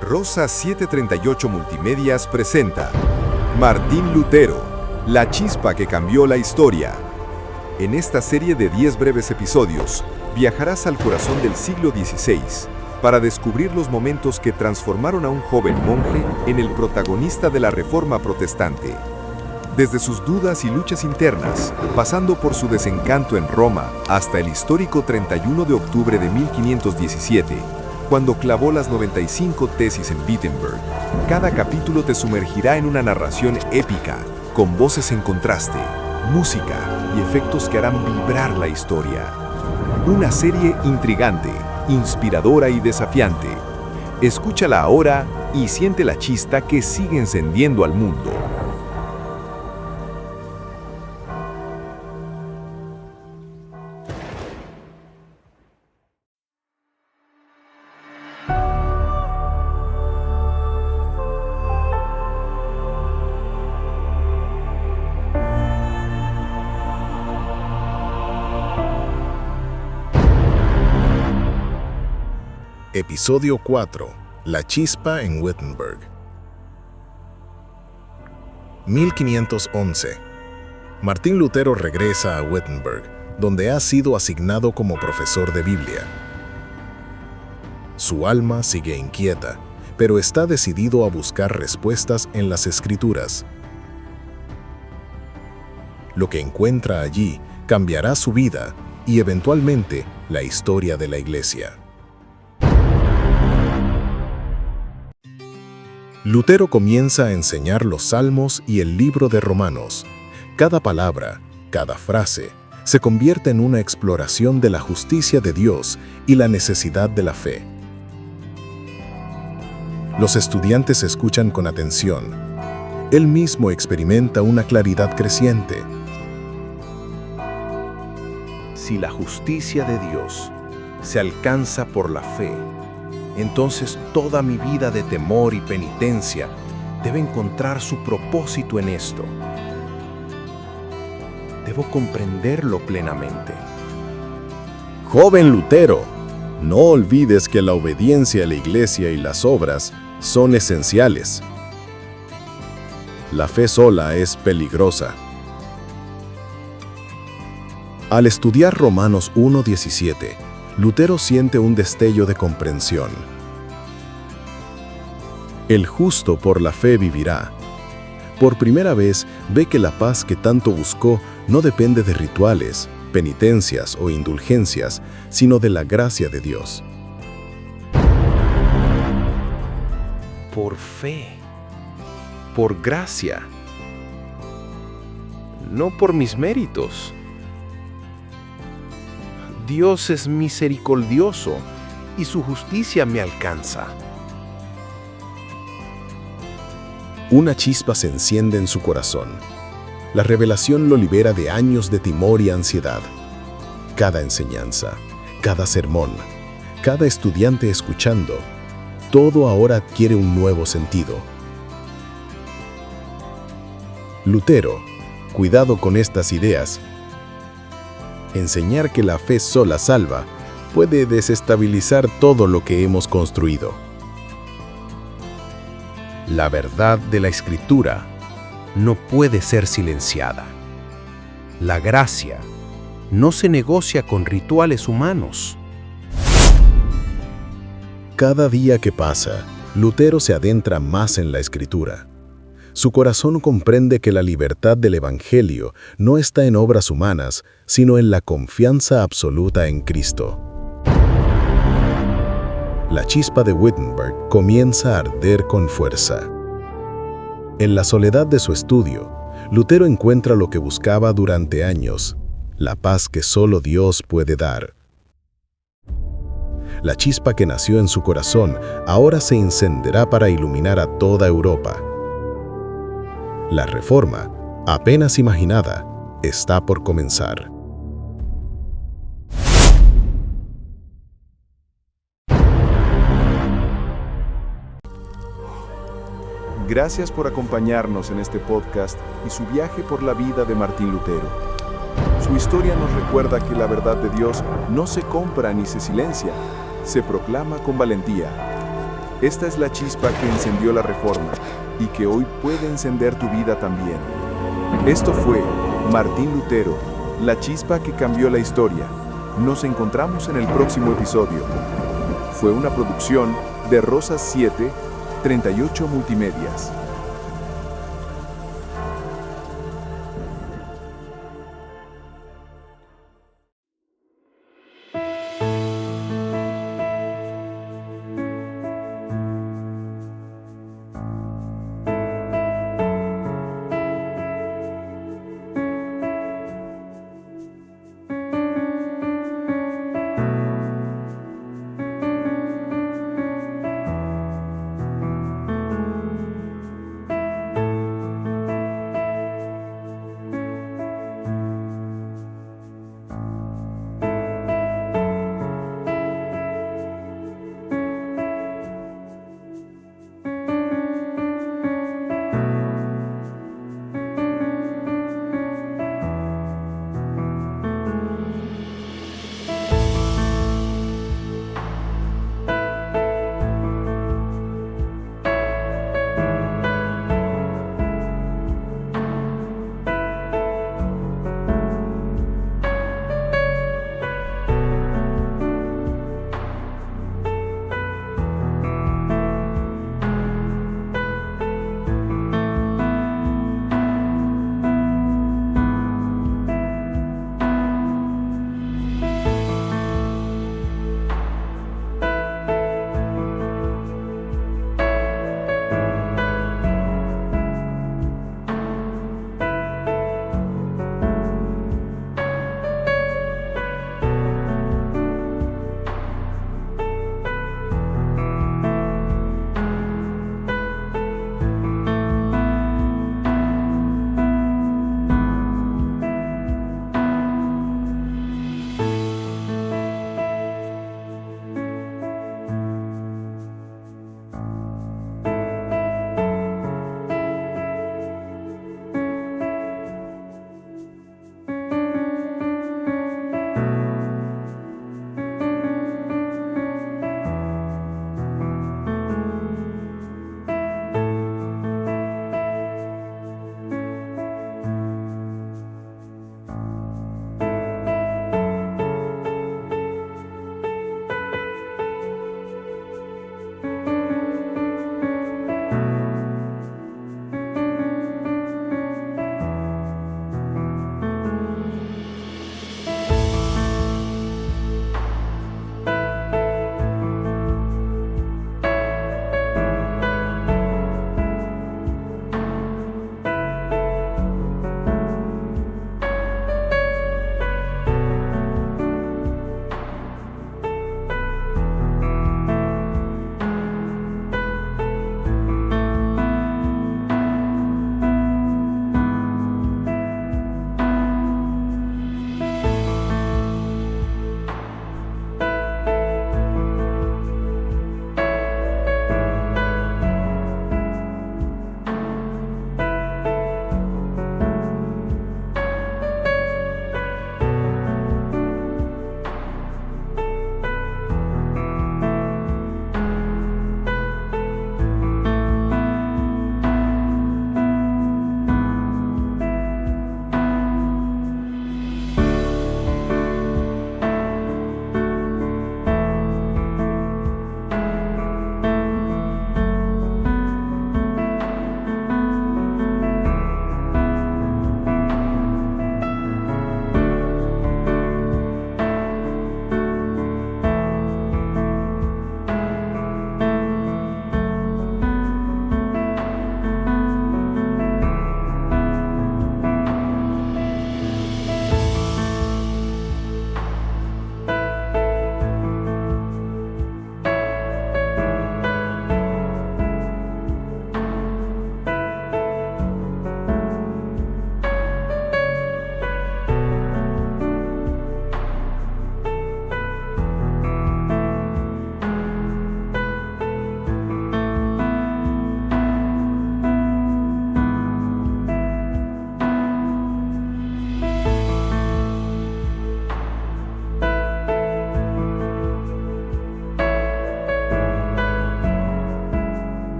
Rosa 738 Multimedias presenta Martín Lutero, la chispa que cambió la historia. En esta serie de 10 breves episodios, viajarás al corazón del siglo XVI para descubrir los momentos que transformaron a un joven monje en el protagonista de la Reforma protestante. Desde sus dudas y luchas internas, pasando por su desencanto en Roma, hasta el histórico 31 de octubre de 1517, cuando clavó las 95 tesis en Wittenberg. Cada capítulo te sumergirá en una narración épica, con voces en contraste, música y efectos que harán vibrar la historia. Una serie intrigante, inspiradora y desafiante. Escúchala ahora y siente la chispa que sigue encendiendo al mundo. Episodio 4. La chispa en Wittenberg. 1511. Martín Lutero regresa a Wittenberg, donde ha sido asignado como profesor de Biblia. Su alma sigue inquieta, pero está decidido a buscar respuestas en las Escrituras. Lo que encuentra allí cambiará su vida y eventualmente la historia de la Iglesia. Lutero comienza a enseñar los Salmos y el libro de Romanos. Cada palabra, cada frase, se convierte en una exploración de la justicia de Dios y la necesidad de la fe. Los estudiantes escuchan con atención. Él mismo experimenta una claridad creciente. Si la justicia de Dios se alcanza por la fe, entonces toda mi vida de temor y penitencia debe encontrar su propósito en esto. Debo comprenderlo plenamente. Joven Lutero, no olvides que la obediencia a la Iglesia y las obras son esenciales. La fe sola es peligrosa. Al estudiar Romanos 1:17, Lutero siente un destello de comprensión. El justo por la fe vivirá. Por primera vez ve que la paz que tanto buscó no depende de rituales, penitencias o indulgencias, sino de la gracia de Dios. Por fe, por gracia, no por mis méritos. Dios es misericordioso y su justicia me alcanza. Una chispa se enciende en su corazón. La revelación lo libera de años de temor y ansiedad. Cada enseñanza, cada sermón, cada estudiante escuchando, todo ahora adquiere un nuevo sentido. Lutero, cuidado con estas ideas. Enseñar que la fe sola salva puede desestabilizar todo lo que hemos construido. La verdad de la Escritura no puede ser silenciada. La gracia no se negocia con rituales humanos. Cada día que pasa, Lutero se adentra más en la Escritura. Su corazón comprende que la libertad del Evangelio no está en obras humanas, sino en la confianza absoluta en Cristo. La chispa de Wittenberg comienza a arder con fuerza. En la soledad de su estudio, Lutero encuentra lo que buscaba durante años, la paz que solo Dios puede dar. La chispa que nació en su corazón ahora se encenderá para iluminar a toda Europa. La Reforma, apenas imaginada, está por comenzar. Gracias por acompañarnos en este podcast y su viaje por la vida de Martín Lutero. Su historia nos recuerda que la verdad de Dios no se compra ni se silencia, se proclama con valentía. Esta es la chispa que encendió la Reforma y que hoy puede encender tu vida también. Esto fue Martín Lutero, la chispa que cambió la historia. Nos encontramos en el próximo episodio. Fue una producción de Rosas 7, 38 Multimedias.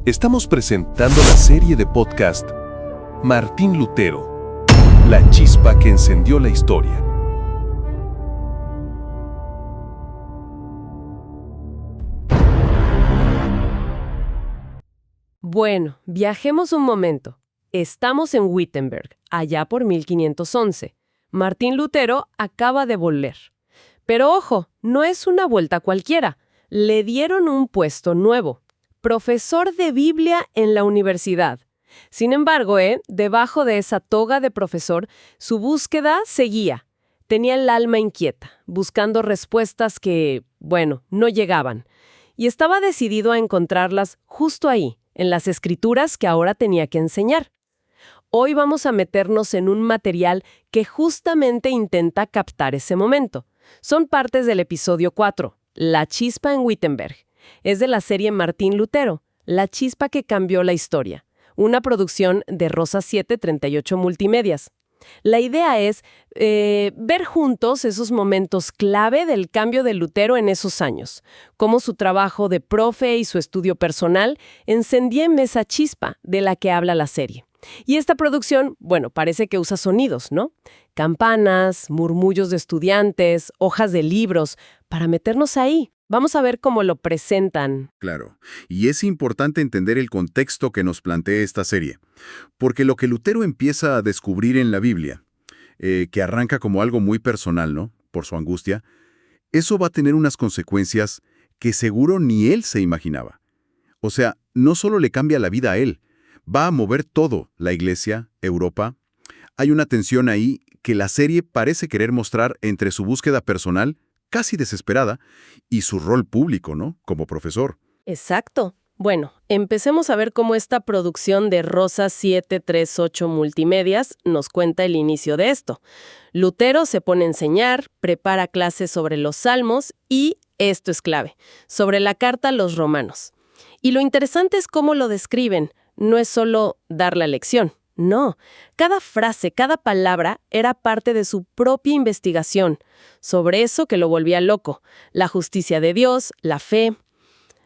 Estamos presentando la serie de podcast Martín Lutero, la chispa que encendió la historia. Bueno, viajemos un momento. Estamos en Wittenberg, allá por 1511. Martín Lutero acaba de volver. Pero ojo, no es una vuelta cualquiera. Le dieron un puesto nuevo. Profesor de Biblia en la universidad. Sin embargo, debajo de esa toga de profesor, su búsqueda seguía. Tenía el alma inquieta, buscando respuestas que, no llegaban. Y estaba decidido a encontrarlas justo ahí, en las escrituras que ahora tenía que enseñar. Hoy vamos a meternos en un material que justamente intenta captar ese momento. Son partes del episodio 4, La chispa en Wittenberg. Es de la serie Martín Lutero, La chispa que cambió la historia, una producción de Rosa 738 Multimedias. La idea es ver juntos esos momentos clave del cambio de Lutero en esos años, cómo su trabajo de profe y su estudio personal encendían esa chispa de la que habla la serie. Y esta producción, parece que usa sonidos, ¿no? Campanas, murmullos de estudiantes, hojas de libros, para meternos ahí. Vamos a ver cómo lo presentan. Claro, y es importante entender el contexto que nos plantea esta serie, porque lo que Lutero empieza a descubrir en la Biblia, que arranca como algo muy personal, ¿no?, por su angustia, eso va a tener unas consecuencias que seguro ni él se imaginaba. O sea, no solo le cambia la vida a él, va a mover todo, la Iglesia, Europa. Hay una tensión ahí que la serie parece querer mostrar entre su búsqueda personal, casi desesperada, y su rol público, ¿no?, como profesor. Exacto. Bueno, empecemos a ver cómo esta producción de Rosa 738 Multimedias nos cuenta el inicio de esto. Lutero se pone a enseñar, prepara clases sobre los Salmos y, esto es clave, sobre la carta a los romanos. Y lo interesante es cómo lo describen. No es solo dar la lección. No, cada frase, cada palabra era parte de su propia investigación, sobre eso que lo volvía loco, la justicia de Dios, la fe.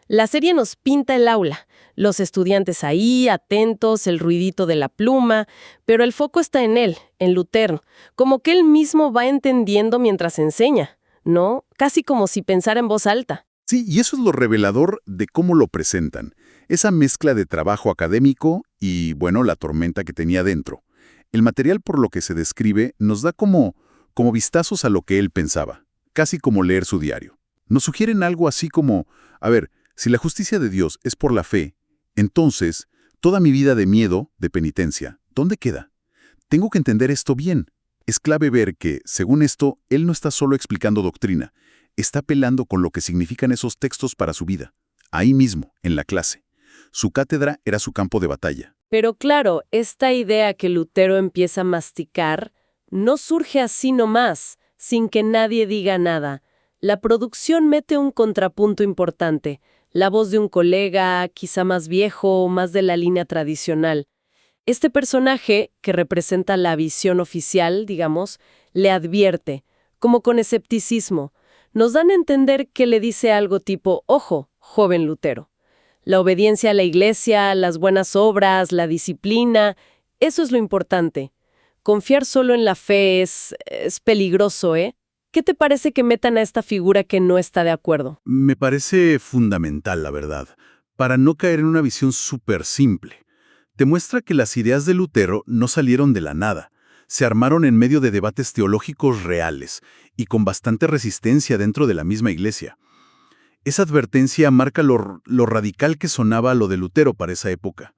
La serie nos pinta el aula, los estudiantes ahí, atentos, el ruidito de la pluma, pero el foco está en él, en Lutero, como que él mismo va entendiendo mientras enseña, ¿no? Casi como si pensara en voz alta. Sí, y eso es lo revelador de cómo lo presentan. Esa mezcla de trabajo académico y, la tormenta que tenía dentro. El material por lo que se describe nos da como vistazos a lo que él pensaba, casi como leer su diario. Nos sugieren algo así como, si la justicia de Dios es por la fe, entonces, toda mi vida de miedo, de penitencia, ¿dónde queda? Tengo que entender esto bien. Es clave ver que, según esto, él no está solo explicando doctrina, está apelando con lo que significan esos textos para su vida, ahí mismo, en la clase. Su cátedra era su campo de batalla. Pero claro, esta idea que Lutero empieza a masticar no surge así nomás, sin que nadie diga nada. La producción mete un contrapunto importante, la voz de un colega, quizá más viejo o más de la línea tradicional. Este personaje, que representa la visión oficial, digamos, le advierte, como con escepticismo. Nos dan a entender que le dice algo tipo, ojo, joven Lutero. La obediencia a la iglesia, las buenas obras, la disciplina, eso es lo importante. Confiar solo en la fe es peligroso, ¿eh? ¿Qué te parece que metan a esta figura que no está de acuerdo? Me parece fundamental, la verdad, para no caer en una visión súper simple. Te muestra que las ideas de Lutero no salieron de la nada. Se armaron en medio de debates teológicos reales y con bastante resistencia dentro de la misma iglesia. Esa advertencia marca lo radical que sonaba lo de Lutero para esa época.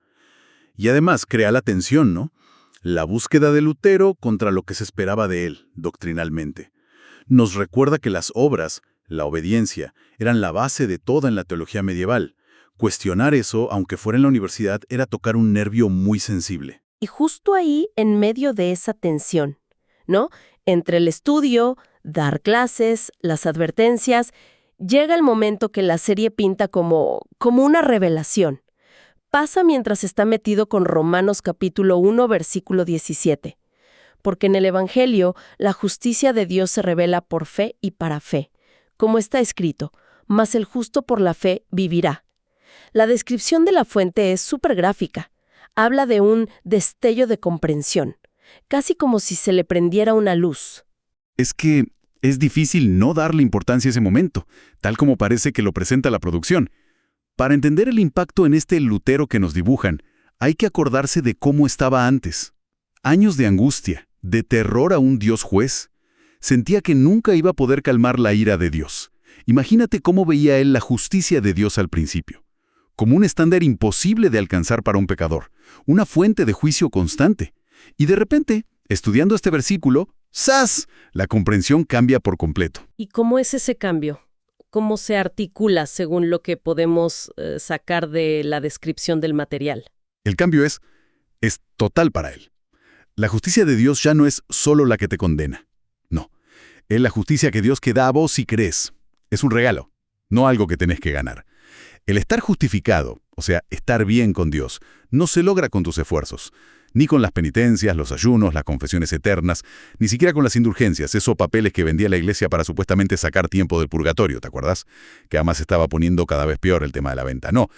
Y además crea la tensión, ¿no? La búsqueda de Lutero contra lo que se esperaba de él, doctrinalmente. Nos recuerda que las obras, la obediencia, eran la base de toda en la teología medieval. Cuestionar eso, aunque fuera en la universidad, era tocar un nervio muy sensible. Y justo ahí, en medio de esa tensión, ¿no? Entre el estudio, dar clases, las advertencias, llega el momento que la serie pinta como una revelación. Pasa mientras está metido con Romanos capítulo 1, versículo 17. Porque en el Evangelio, la justicia de Dios se revela por fe y para fe. Como está escrito, mas el justo por la fe vivirá. La descripción de la fuente es súper gráfica. Habla de un destello de comprensión, casi como si se le prendiera una luz. Es que es difícil no darle importancia a ese momento, tal como parece que lo presenta la producción. Para entender el impacto en este Lutero que nos dibujan, hay que acordarse de cómo estaba antes. Años de angustia, de terror a un Dios juez. Sentía que nunca iba a poder calmar la ira de Dios. Imagínate cómo veía él la justicia de Dios al principio. Como un estándar imposible de alcanzar para un pecador, una fuente de juicio constante. Y de repente, estudiando este versículo, ¡zas!, la comprensión cambia por completo. ¿Y cómo es ese cambio? ¿Cómo se articula según lo que podemos sacar de la descripción del material? El cambio es total para él. La justicia de Dios ya no es solo la que te condena. No, es la justicia que Dios que da a vos si crees. Es un regalo, no algo que tenés que ganar. El estar justificado, o sea, estar bien con Dios, no se logra con tus esfuerzos, ni con las penitencias, los ayunos, las confesiones eternas, ni siquiera con las indulgencias, esos papeles que vendía la iglesia para supuestamente sacar tiempo del purgatorio, ¿te acuerdas? Que además estaba poniendo cada vez peor el tema de la venta. No,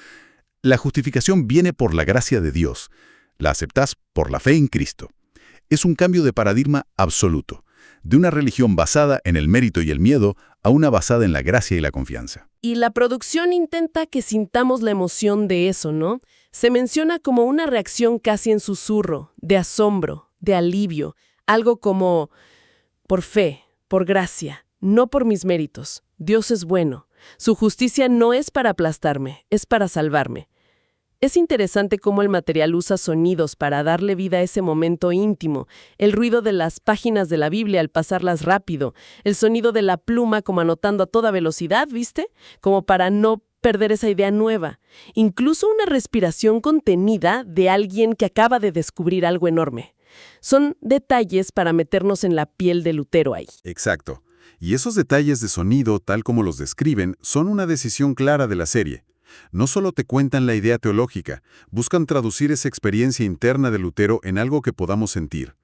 la justificación viene por la gracia de Dios. La aceptás por la fe en Cristo. Es un cambio de paradigma absoluto, de una religión basada en el mérito y el miedo a una basada en la gracia y la confianza. Y la producción intenta que sintamos la emoción de eso, ¿no? Se menciona como una reacción casi en susurro, de asombro, de alivio, algo como por fe, por gracia, no por mis méritos. Dios es bueno. Su justicia no es para aplastarme, es para salvarme. Es interesante cómo el material usa sonidos para darle vida a ese momento íntimo, el ruido de las páginas de la Biblia al pasarlas rápido, el sonido de la pluma como anotando a toda velocidad, ¿viste? Como para no perder esa idea nueva. Incluso una respiración contenida de alguien que acaba de descubrir algo enorme. Son detalles para meternos en la piel de Lutero ahí. Exacto. Y esos detalles de sonido, tal como los describen, son una decisión clara de la serie. No solo te cuentan la idea teológica, buscan traducir esa experiencia interna de Lutero en algo que podamos sentir.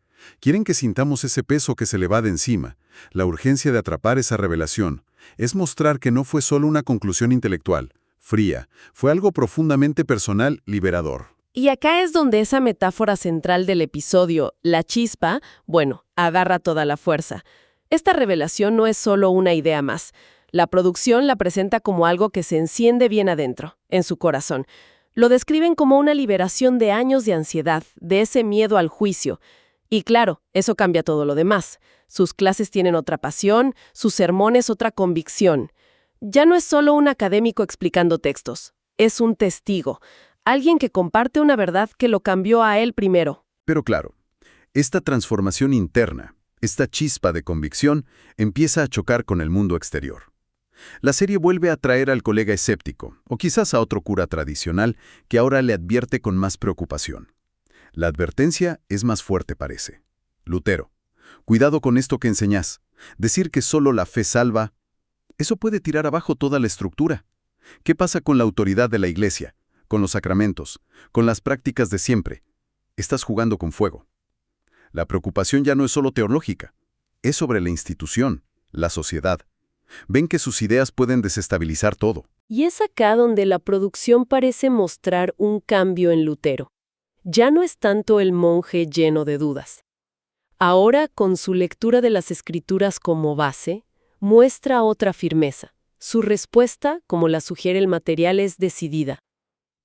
Quieren que sintamos ese peso que se le va de encima, la urgencia de atrapar esa revelación. Es mostrar que no fue solo una conclusión intelectual, fría, fue algo profundamente personal, liberador. Y acá es donde esa metáfora central del episodio, la chispa, agarra toda la fuerza. Esta revelación no es solo una idea más. La producción la presenta como algo que se enciende bien adentro, en su corazón. Lo describen como una liberación de años de ansiedad, de ese miedo al juicio. Y claro, eso cambia todo lo demás. Sus clases tienen otra pasión, sus sermones otra convicción. Ya no es solo un académico explicando textos, es un testigo, alguien que comparte una verdad que lo cambió a él primero. Pero claro, esta transformación interna, esta chispa de convicción, empieza a chocar con el mundo exterior. La serie vuelve a traer al colega escéptico, o quizás a otro cura tradicional, que ahora le advierte con más preocupación. La advertencia es más fuerte, parece. Lutero, cuidado con esto que enseñás. Decir que solo la fe salva, eso puede tirar abajo toda la estructura. ¿Qué pasa con la autoridad de la iglesia, con los sacramentos, con las prácticas de siempre? Estás jugando con fuego. La preocupación ya no es solo teológica, es sobre la institución, la sociedad. Ven que sus ideas pueden desestabilizar todo. Y es acá donde la producción parece mostrar un cambio en Lutero. Ya no es tanto el monje lleno de dudas. Ahora, con su lectura de las Escrituras como base, muestra otra firmeza. Su respuesta, como la sugiere el material, es decidida,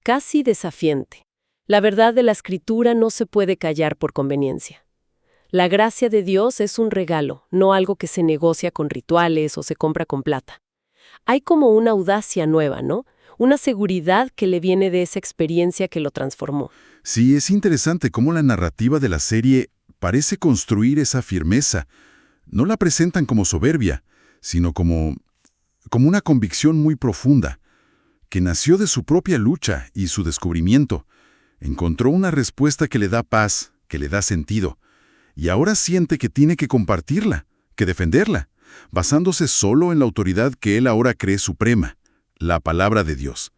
casi desafiante. La verdad de la Escritura no se puede callar por conveniencia. La gracia de Dios es un regalo, no algo que se negocia con rituales o se compra con plata. Hay como una audacia nueva, ¿no? Una seguridad que le viene de esa experiencia que lo transformó. Sí, es interesante cómo la narrativa de la serie parece construir esa firmeza. No la presentan como soberbia, sino como una convicción muy profunda, que nació de su propia lucha y su descubrimiento. Encontró una respuesta que le da paz, que le da sentido. Y ahora siente que tiene que compartirla, que defenderla, basándose solo en la autoridad que él ahora cree suprema, la palabra de Dios.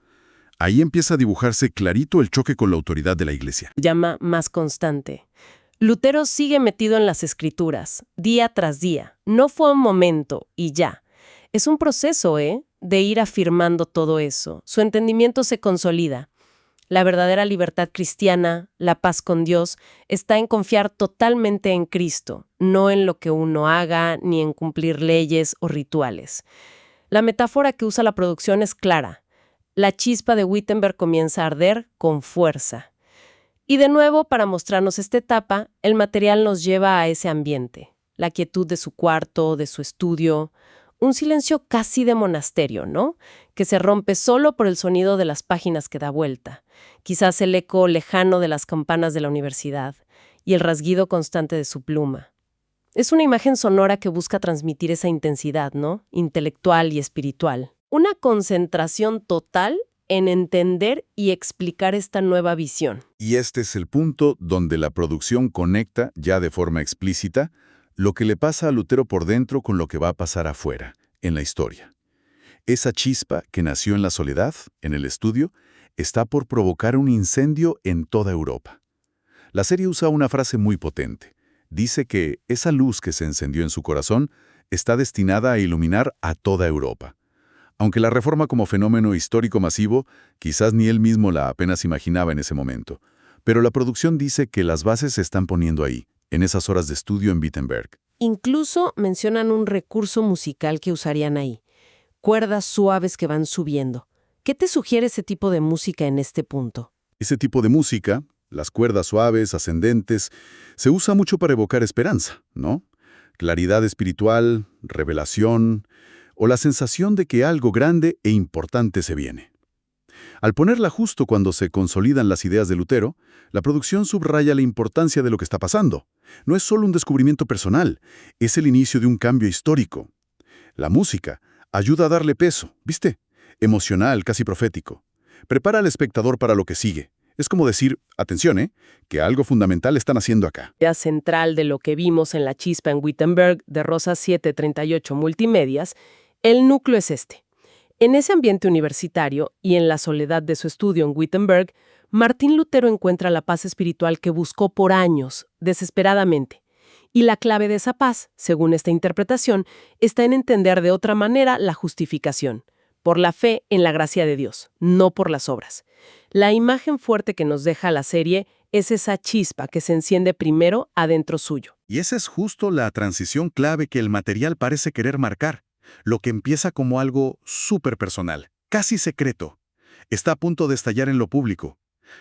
Ahí empieza a dibujarse clarito el choque con la autoridad de la Iglesia. Llama más constante. Lutero sigue metido en las Escrituras, día tras día. No fue un momento y ya. Es un proceso, de ir afirmando todo eso. Su entendimiento se consolida. La verdadera libertad cristiana, la paz con Dios, está en confiar totalmente en Cristo, no en lo que uno haga ni en cumplir leyes o rituales. La metáfora que usa la producción es clara. La chispa de Wittenberg comienza a arder con fuerza. Y de nuevo, para mostrarnos esta etapa, el material nos lleva a ese ambiente. La quietud de su cuarto, de su estudio, un silencio casi de monasterio, ¿no? Que se rompe solo por el sonido de las páginas que da vuelta, quizás el eco lejano de las campanas de la universidad y el rasguido constante de su pluma. Es una imagen sonora que busca transmitir esa intensidad, ¿no? Intelectual y espiritual. Una concentración total en entender y explicar esta nueva visión. Y este es el punto donde la producción conecta, ya de forma explícita, lo que le pasa a Lutero por dentro con lo que va a pasar afuera, en la historia. Esa chispa que nació en la soledad, en el estudio, está por provocar un incendio en toda Europa. La serie usa una frase muy potente. Dice que esa luz que se encendió en su corazón está destinada a iluminar a toda Europa. Aunque la Reforma como fenómeno histórico masivo, quizás ni él mismo la apenas imaginaba en ese momento. Pero la producción dice que las bases se están poniendo ahí, en esas horas de estudio en Wittenberg. Incluso mencionan un recurso musical que usarían ahí. Cuerdas suaves que van subiendo. ¿Qué te sugiere ese tipo de música en este punto? Ese tipo de música, las cuerdas suaves, ascendentes, se usa mucho para evocar esperanza, ¿no? Claridad espiritual, revelación, o la sensación de que algo grande e importante se viene. Al ponerla justo cuando se consolidan las ideas de Lutero, la producción subraya la importancia de lo que está pasando. No es solo un descubrimiento personal, es el inicio de un cambio histórico. La música ayuda a darle peso, ¿viste? Emocional, casi profético. Prepara al espectador para lo que sigue. Es como decir, atención, que algo fundamental están haciendo acá. La idea central de lo que vimos en La Chispa en Wittenberg de Rosa 738 Multimedias, el núcleo es este. En ese ambiente universitario y en la soledad de su estudio en Wittenberg, Martín Lutero encuentra la paz espiritual que buscó por años, desesperadamente. Y la clave de esa paz, según esta interpretación, está en entender de otra manera la justificación, por la fe en la gracia de Dios, no por las obras. La imagen fuerte que nos deja la serie es esa chispa que se enciende primero adentro suyo. Y esa es justo la transición clave que el material parece querer marcar. Lo que empieza como algo súper personal, casi secreto, está a punto de estallar en lo público.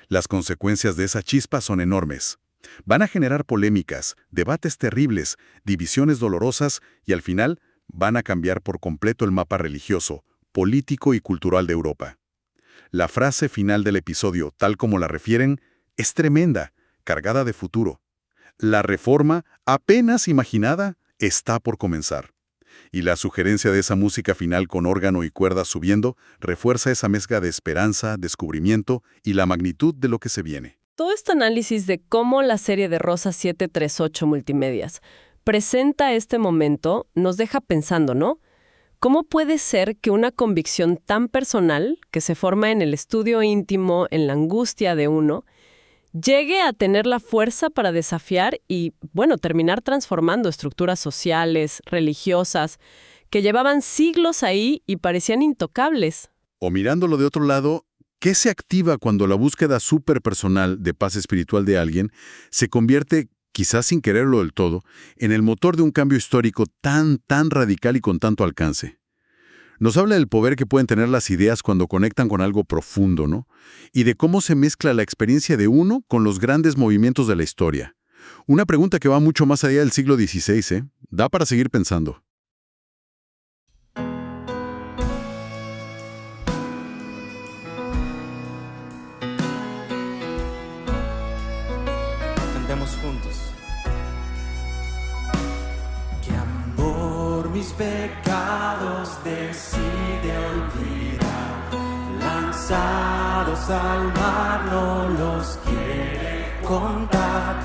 Las consecuencias de esa chispa son enormes. Van a generar polémicas, debates terribles, divisiones dolorosas y al final van a cambiar por completo el mapa religioso, político y cultural de Europa. La frase final del episodio, tal como la refieren, es tremenda, cargada de futuro. La reforma, apenas imaginada, está por comenzar. Y la sugerencia de esa música final con órgano y cuerdas subiendo refuerza esa mezcla de esperanza, descubrimiento y la magnitud de lo que se viene. Todo este análisis de cómo la serie de Rosa 738 Multimedias presenta este momento nos deja pensando, ¿no? ¿Cómo puede ser que una convicción tan personal, que se forma en el estudio íntimo, en la angustia de uno, llegue a tener la fuerza para desafiar y, terminar transformando estructuras sociales, religiosas, que llevaban siglos ahí y parecían intocables? O mirándolo de otro lado, ¿qué se activa cuando la búsqueda superpersonal de paz espiritual de alguien se convierte, quizás sin quererlo del todo, en el motor de un cambio histórico tan radical y con tanto alcance? Nos habla del poder que pueden tener las ideas cuando conectan con algo profundo, ¿no? Y de cómo se mezcla la experiencia de uno con los grandes movimientos de la historia. Una pregunta que va mucho más allá del siglo XVI, ¿eh? Da para seguir pensando. Cantemos juntos. Que amor mis pecados decide olvidar, lanzados al mar no los quiere contar.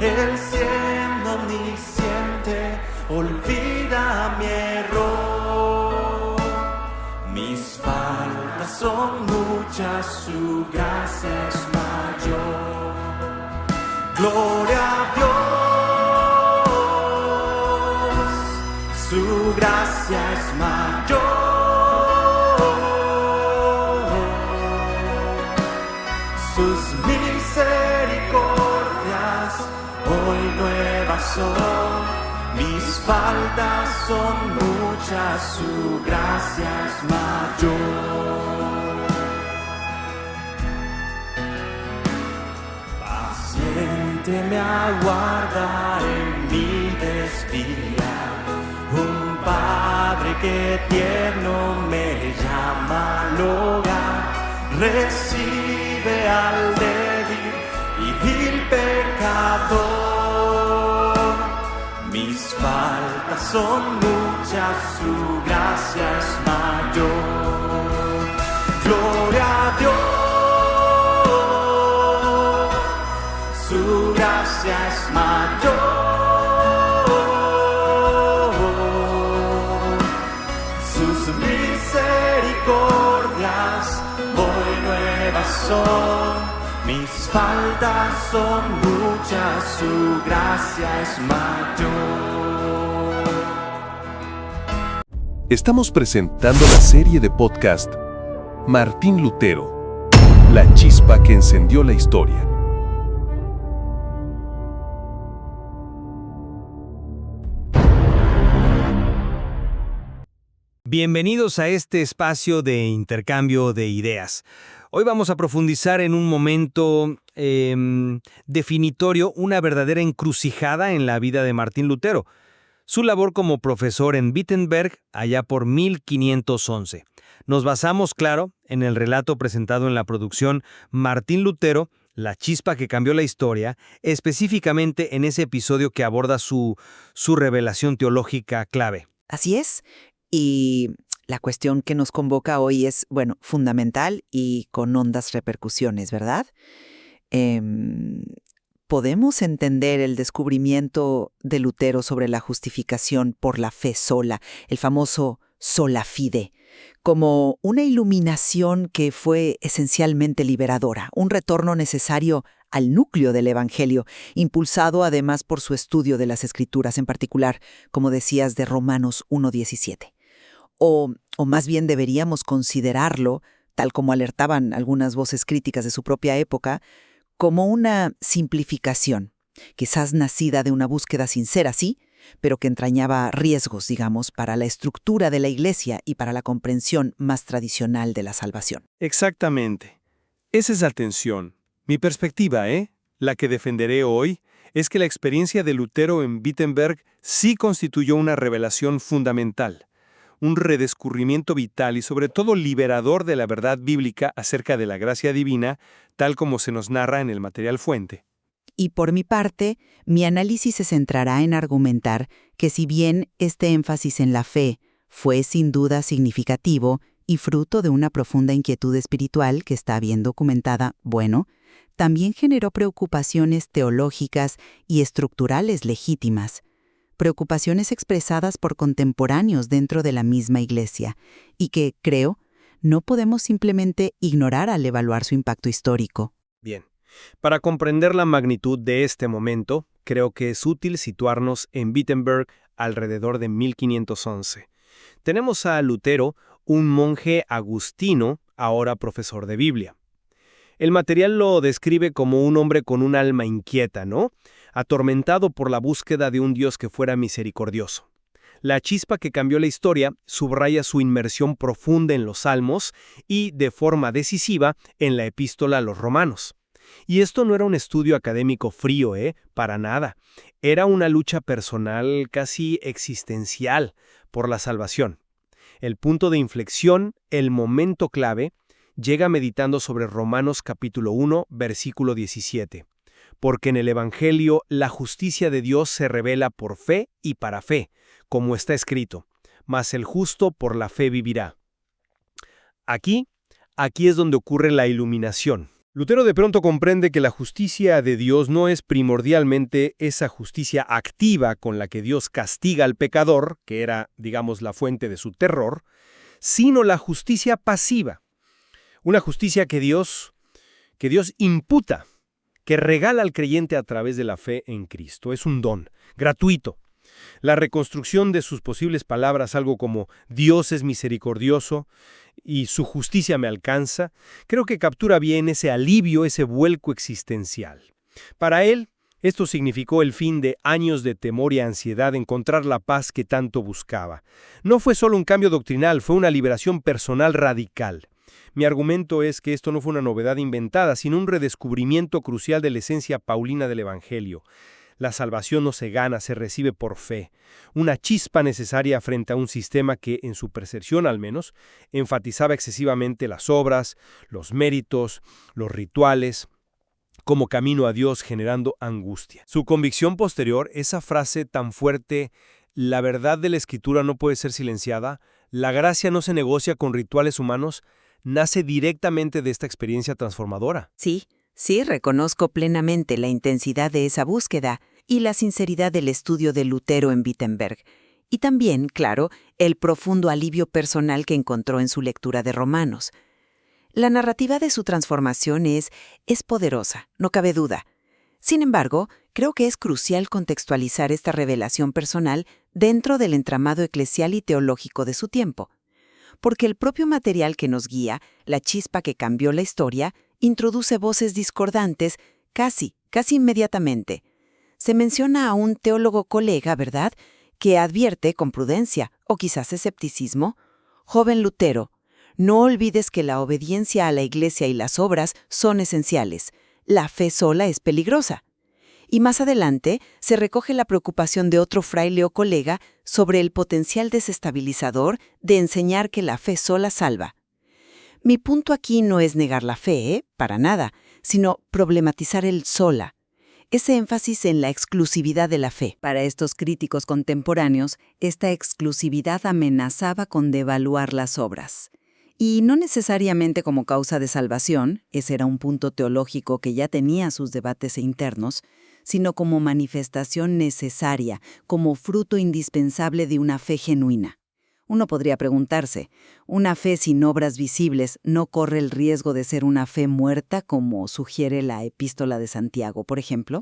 Él siendo omnisciente olvida mi error. Mis faltas son muchas, su gracia es mayor. Gloria a Dios, su gracia es mayor. nuevas son. Mis faltas son muchas, su gracia es mayor. Paciente me aguarda en mi desvía, un Padre que tierno me llama al hogar, recibe al débil y vil pecador. Mis faltas son muchas, su gracia es mayor. Gloria a Dios, su gracia es mayor. Sus misericordias hoy nuevas son. Mis faltas son muchas, su gracia es mayor. Estamos presentando la serie de podcast Martín Lutero, la chispa que encendió la historia. Bienvenidos a este espacio de intercambio de ideas. Hoy vamos a profundizar en un momento definitorio, una verdadera encrucijada en la vida de Martín Lutero. Su labor como profesor en Wittenberg allá por 1511. Nos basamos, claro, en el relato presentado en la producción Martín Lutero, la chispa que cambió la historia, específicamente en ese episodio que aborda su revelación teológica clave. Así es. Y la cuestión que nos convoca hoy es, fundamental y con hondas repercusiones, ¿verdad? Podemos entender el descubrimiento de Lutero sobre la justificación por la fe sola, el famoso sola fide, como una iluminación que fue esencialmente liberadora, un retorno necesario al núcleo del Evangelio, impulsado además por su estudio de las Escrituras, en particular, como decías, de Romanos 1:17. O más bien deberíamos considerarlo, tal como alertaban algunas voces críticas de su propia época, como una simplificación, quizás nacida de una búsqueda sincera, sí, pero que entrañaba riesgos, digamos, para la estructura de la Iglesia y para la comprensión más tradicional de la salvación. Exactamente. Esa es la tensión. Mi perspectiva, la que defenderé hoy, es que la experiencia de Lutero en Wittenberg sí constituyó una revelación fundamental, un redescubrimiento vital y sobre todo liberador de la verdad bíblica acerca de la gracia divina, tal como se nos narra en el material fuente. Y por mi parte, mi análisis se centrará en argumentar que si bien este énfasis en la fe fue sin duda significativo y fruto de una profunda inquietud espiritual que está bien documentada, también generó preocupaciones teológicas y estructurales legítimas, preocupaciones expresadas por contemporáneos dentro de la misma Iglesia, y que, creo, no podemos simplemente ignorar al evaluar su impacto histórico. Bien, para comprender la magnitud de este momento, creo que es útil situarnos en Wittenberg alrededor de 1511. Tenemos a Lutero, un monje agustino, ahora profesor de Biblia. El material lo describe como un hombre con un alma inquieta, atormentado por la búsqueda de un Dios que fuera misericordioso. La chispa que cambió la historia subraya su inmersión profunda en los Salmos y, de forma decisiva, en la Epístola a los Romanos. Y esto no era un estudio académico frío, para nada. Era una lucha personal casi existencial por la salvación. El punto de inflexión, el momento clave, llega meditando sobre Romanos capítulo 1, versículo 17. Porque en el Evangelio la justicia de Dios se revela por fe y para fe, como está escrito, mas el justo por la fe vivirá. Aquí es donde ocurre la iluminación. Lutero de pronto comprende que la justicia de Dios no es primordialmente esa justicia activa con la que Dios castiga al pecador, que era, digamos, la fuente de su terror, sino la justicia pasiva. Una justicia que Dios imputa, que regala al creyente a través de la fe en Cristo. Es un don, gratuito. La reconstrucción de sus posibles palabras, algo como Dios es misericordioso y su justicia me alcanza, creo que captura bien ese alivio, ese vuelco existencial. Para él, Esto significó el fin de años de temor y ansiedad, encontrar la paz que tanto buscaba. No fue solo un cambio doctrinal, fue una liberación personal radical. Mi argumento es que esto no fue una novedad inventada, sino un redescubrimiento crucial de la esencia paulina del Evangelio. La salvación no se gana, se recibe por fe. Una chispa necesaria frente a un sistema que, en su percepción al menos, enfatizaba excesivamente las obras, los méritos, los rituales, como camino a Dios, generando angustia. Su convicción posterior, esa frase tan fuerte, la verdad de la Escritura no puede ser silenciada, la gracia no se negocia con rituales humanos, nace directamente de esta experiencia transformadora. Sí, reconozco plenamente la intensidad de esa búsqueda y la sinceridad del estudio de Lutero en Wittenberg. Y también, claro, el profundo alivio personal que encontró en su lectura de Romanos. La narrativa de su transformación es poderosa, no cabe duda. Sin embargo, creo que es crucial contextualizar esta revelación personal dentro del entramado eclesial y teológico de su tiempo. Porque el propio material que nos guía, la chispa que cambió la historia, introduce voces discordantes casi inmediatamente. Se menciona a un teólogo colega, ¿verdad?, que advierte con prudencia, o quizás escepticismo: «Joven Lutero, no olvides que la obediencia a la Iglesia y las obras son esenciales. La fe sola es peligrosa». Y más adelante se recoge la preocupación de otro fraile o colega sobre el potencial desestabilizador de enseñar que la fe sola salva. Mi punto aquí no es negar la fe, para nada, sino problematizar el sola. Ese énfasis en la exclusividad de la fe. Para estos críticos contemporáneos, esta exclusividad amenazaba con devaluar las obras. Y no necesariamente como causa de salvación, ese era un punto teológico que ya tenía sus debates internos, sino como manifestación necesaria, como fruto indispensable de una fe genuina. Uno podría preguntarse, ¿una fe sin obras visibles no corre el riesgo de ser una fe muerta, como sugiere la Epístola de Santiago, por ejemplo?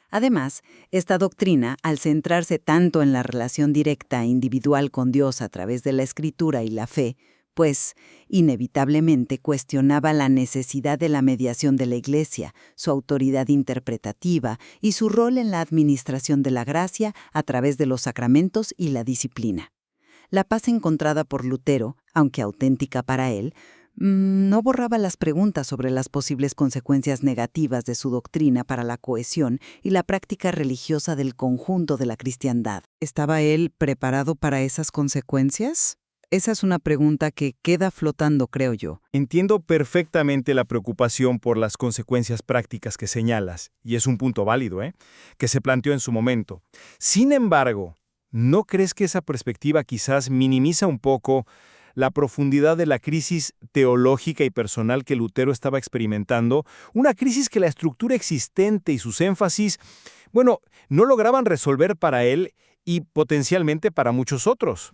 Además, esta doctrina, al centrarse tanto en la relación directa e individual con Dios a través de la Escritura y la fe, pues inevitablemente cuestionaba la necesidad de la mediación de la Iglesia, su autoridad interpretativa y su rol en la administración de la gracia a través de los sacramentos y la disciplina. La paz encontrada por Lutero, aunque auténtica para él, no borraba las preguntas sobre las posibles consecuencias negativas de su doctrina para la cohesión y la práctica religiosa del conjunto de la cristiandad. ¿Estaba él preparado para esas consecuencias? Esa es una pregunta que queda flotando, creo yo. Entiendo perfectamente la preocupación por las consecuencias prácticas que señalas, y es un punto válido, que se planteó en su momento. Sin embargo, ¿no crees que esa perspectiva quizás minimiza un poco la profundidad de la crisis teológica y personal que Lutero estaba experimentando? Una crisis que la estructura existente y sus énfasis, no lograban resolver para él y potencialmente para muchos otros.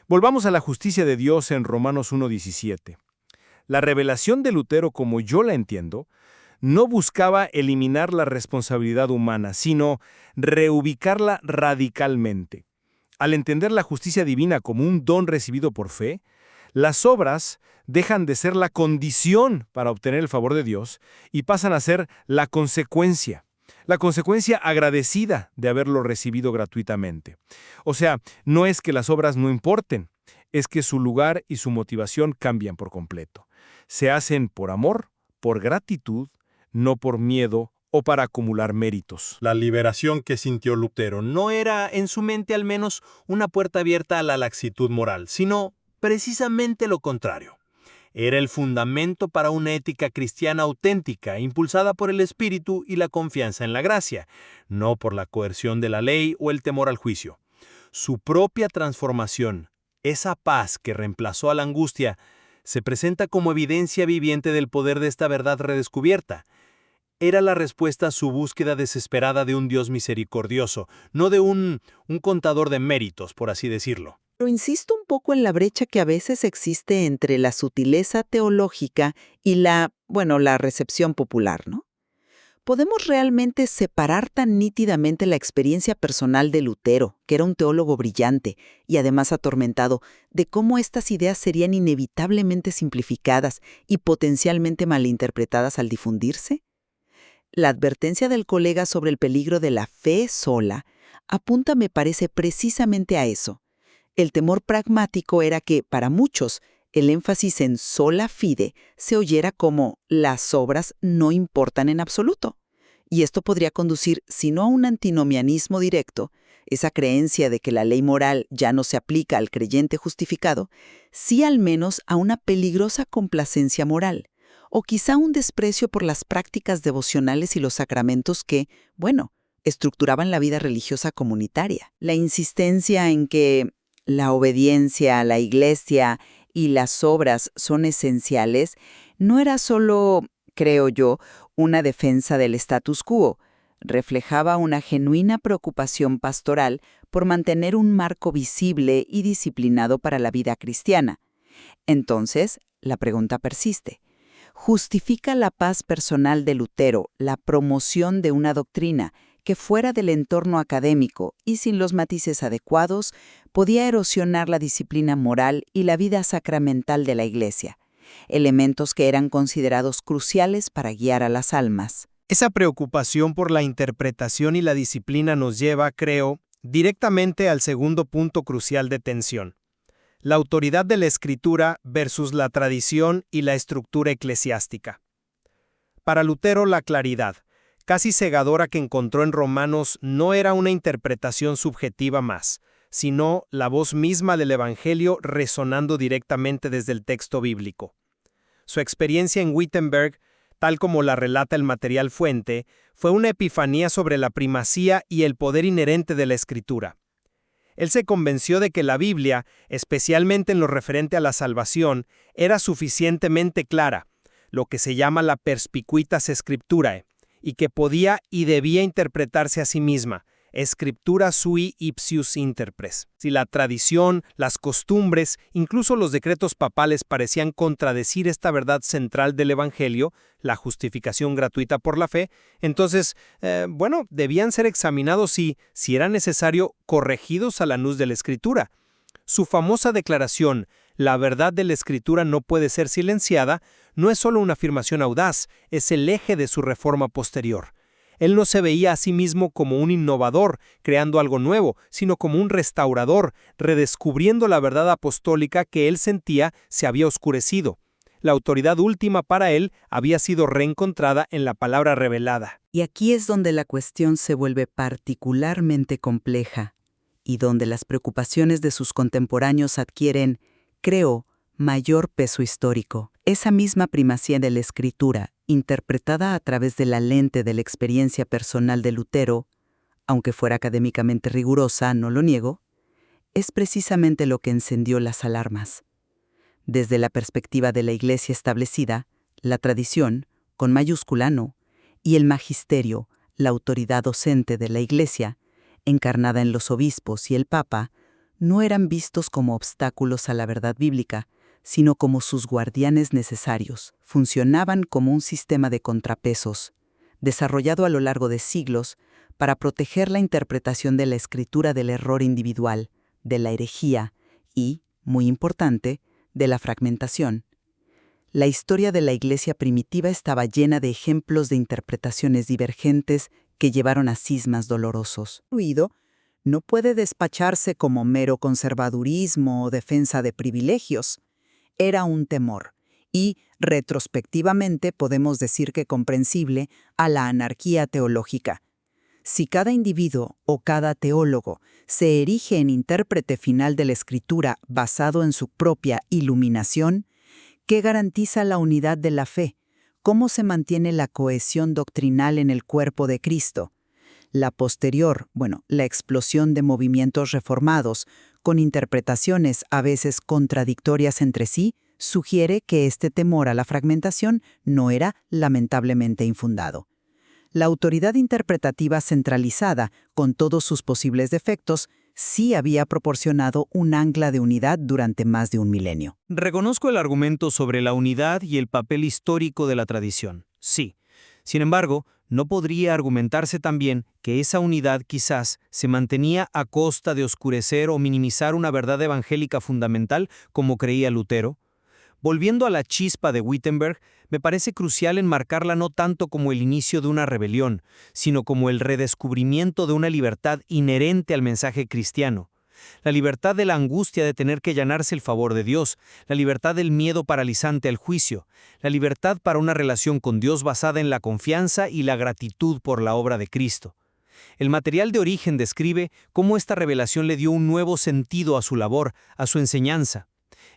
Volvamos a la justicia de Dios en Romanos 1:17. La revelación de Lutero, como yo la entiendo, no buscaba eliminar la responsabilidad humana, sino reubicarla radicalmente. Al entender la justicia divina como un don recibido por fe, las obras dejan de ser la condición para obtener el favor de Dios y pasan a ser la consecuencia agradecida de haberlo recibido gratuitamente. O sea, no es que las obras no importen, es que su lugar y su motivación cambian por completo. Se hacen por amor, por gratitud, no por miedo o para acumular méritos. La liberación que sintió Lutero no era, en su mente al menos, una puerta abierta a la laxitud moral, sino precisamente lo contrario. Era el fundamento para una ética cristiana auténtica, impulsada por el Espíritu y la confianza en la gracia, no por la coerción de la ley o el temor al juicio. Su propia transformación, esa paz que reemplazó a la angustia, se presenta como evidencia viviente del poder de esta verdad redescubierta. Era la respuesta a su búsqueda desesperada de un Dios misericordioso, no de un contador de méritos, por así decirlo. Pero insisto un poco en la brecha que a veces existe entre la sutileza teológica y la recepción popular, ¿no? ¿Podemos realmente separar tan nítidamente la experiencia personal de Lutero, que era un teólogo brillante y además atormentado, de cómo estas ideas serían inevitablemente simplificadas y potencialmente malinterpretadas al difundirse? La advertencia del colega sobre el peligro de la fe sola apunta, me parece, precisamente a eso. El temor pragmático era que, para muchos, el énfasis en sola fide se oyera como las obras no importan en absoluto. Y esto podría conducir, si no a un antinomianismo directo, esa creencia de que la ley moral ya no se aplica al creyente justificado, sí al menos a una peligrosa complacencia moral, o quizá un desprecio por las prácticas devocionales y los sacramentos que, bueno, estructuraban la vida religiosa comunitaria. La insistencia en que la obediencia a la Iglesia y las obras son esenciales no era solo, creo yo, una defensa del status quo. Reflejaba una genuina preocupación pastoral por mantener un marco visible y disciplinado para la vida cristiana. Entonces, la pregunta persiste. ¿Justifica la paz personal de Lutero la promoción de una doctrina que fuera del entorno académico y sin los matices adecuados podía erosionar la disciplina moral y la vida sacramental de la Iglesia, elementos que eran considerados cruciales para guiar a las almas? Esa preocupación por la interpretación y la disciplina nos lleva, creo, directamente al segundo punto crucial de tensión: la autoridad de la Escritura versus la tradición y la estructura eclesiástica. Para Lutero, la claridad, casi cegadora, que encontró en Romanos no era una interpretación subjetiva más, sino la voz misma del Evangelio resonando directamente desde el texto bíblico. Su experiencia en Wittenberg, tal como la relata el material fuente, fue una epifanía sobre la primacía y el poder inherente de la Escritura. Él se convenció de que la Biblia, especialmente en lo referente a la salvación, era suficientemente clara, lo que se llama la perspicuitas scripturae, y que podía y debía interpretarse a sí misma, scriptura sui ipsius interpres. Si la tradición, las costumbres, incluso los decretos papales parecían contradecir esta verdad central del Evangelio, la justificación gratuita por la fe, entonces, debían ser examinados y, si era necesario, corregidos a la luz de la Escritura. Su famosa declaración, la verdad de la Escritura no puede ser silenciada, no es solo una afirmación audaz, es el eje de su reforma posterior. Él no se veía a sí mismo como un innovador, creando algo nuevo, sino como un restaurador, redescubriendo la verdad apostólica que él sentía se había oscurecido. La autoridad última para él había sido reencontrada en la palabra revelada. Y aquí es donde la cuestión se vuelve particularmente compleja, y donde las preocupaciones de sus contemporáneos adquieren, creo, mayor peso histórico. Esa misma primacía de la Escritura, interpretada a través de la lente de la experiencia personal de Lutero, aunque fuera académicamente rigurosa, no lo niego, es precisamente lo que encendió las alarmas. Desde la perspectiva de la Iglesia establecida, la tradición, con mayúscula no, y el magisterio, la autoridad docente de la Iglesia, encarnada en los obispos y el Papa, no eran vistos como obstáculos a la verdad bíblica, sino como sus guardianes necesarios. Funcionaban como un sistema de contrapesos, desarrollado a lo largo de siglos para proteger la interpretación de la Escritura del error individual, de la herejía y, muy importante, de la fragmentación. La historia de la Iglesia primitiva estaba llena de ejemplos de interpretaciones divergentes que llevaron a cismas dolorosos. El ruido no puede despacharse como mero conservadurismo o defensa de privilegios. Era un temor, y, retrospectivamente, podemos decir que comprensible, a la anarquía teológica. Si cada individuo o cada teólogo se erige en intérprete final de la Escritura basado en su propia iluminación, ¿qué garantiza la unidad de la fe? ¿Cómo se mantiene la cohesión doctrinal en el cuerpo de Cristo? La explosión de movimientos reformados, con interpretaciones a veces contradictorias entre sí, sugiere que este temor a la fragmentación no era lamentablemente infundado. La autoridad interpretativa centralizada, con todos sus posibles defectos, sí había proporcionado un ancla de unidad durante más de un milenio. Reconozco el argumento sobre la unidad y el papel histórico de la tradición, sí. Sin embargo, ¿no podría argumentarse también que esa unidad quizás se mantenía a costa de oscurecer o minimizar una verdad evangélica fundamental, como creía Lutero? Volviendo a la chispa de Wittenberg, me parece crucial enmarcarla no tanto como el inicio de una rebelión, sino como el redescubrimiento de una libertad inherente al mensaje cristiano. La libertad de la angustia de tener que ganarse el favor de Dios, la libertad del miedo paralizante al juicio, la libertad para una relación con Dios basada en la confianza y la gratitud por la obra de Cristo. El material de origen describe cómo esta revelación le dio un nuevo sentido a su labor, a su enseñanza.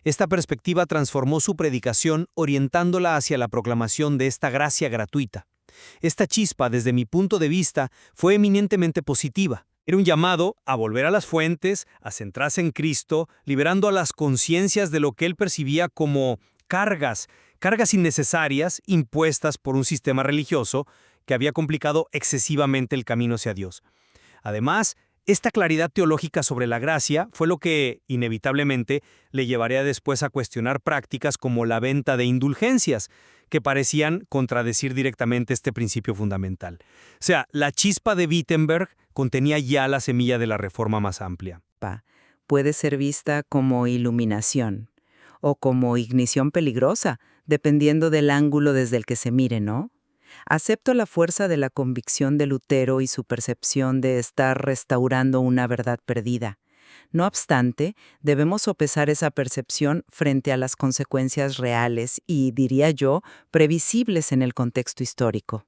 Esta perspectiva transformó su predicación orientándola hacia la proclamación de esta gracia gratuita. Esta chispa, desde mi punto de vista, fue eminentemente positiva. Era un llamado a volver a las fuentes, a centrarse en Cristo, liberando a las conciencias de lo que él percibía como cargas innecesarias impuestas por un sistema religioso que había complicado excesivamente el camino hacia Dios. Además, esta claridad teológica sobre la gracia fue lo que, inevitablemente, le llevaría después a cuestionar prácticas como la venta de indulgencias, que parecían contradecir directamente este principio fundamental. O sea, la chispa de Wittenberg contenía ya la semilla de la reforma más amplia. Puede ser vista como iluminación o como ignición peligrosa, dependiendo del ángulo desde el que se mire, ¿no? Acepto la fuerza de la convicción de Lutero y su percepción de estar restaurando una verdad perdida. No obstante, debemos sopesar esa percepción frente a las consecuencias reales y, diría yo, previsibles en el contexto histórico.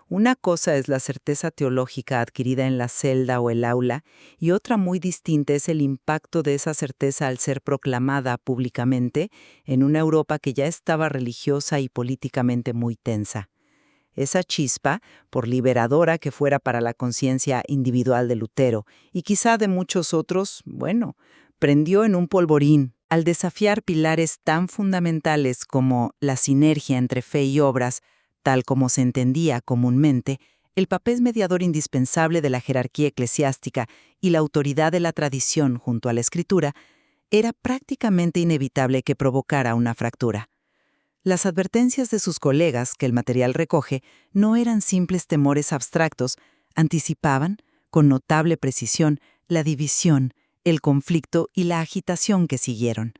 Una cosa es la certeza teológica adquirida en la celda o el aula, y otra muy distinta es el impacto de esa certeza al ser proclamada públicamente en una Europa que ya estaba religiosa y políticamente muy tensa. Esa chispa, por liberadora que fuera para la conciencia individual de Lutero y quizá de muchos otros, prendió en un polvorín al desafiar pilares tan fundamentales como la sinergia entre fe y obras, tal como se entendía comúnmente, el papel mediador indispensable de la jerarquía eclesiástica y la autoridad de la tradición junto a la escritura, era prácticamente inevitable que provocara una fractura. Las advertencias de sus colegas que el material recoge no eran simples temores abstractos, anticipaban, con notable precisión, la división, el conflicto y la agitación que siguieron.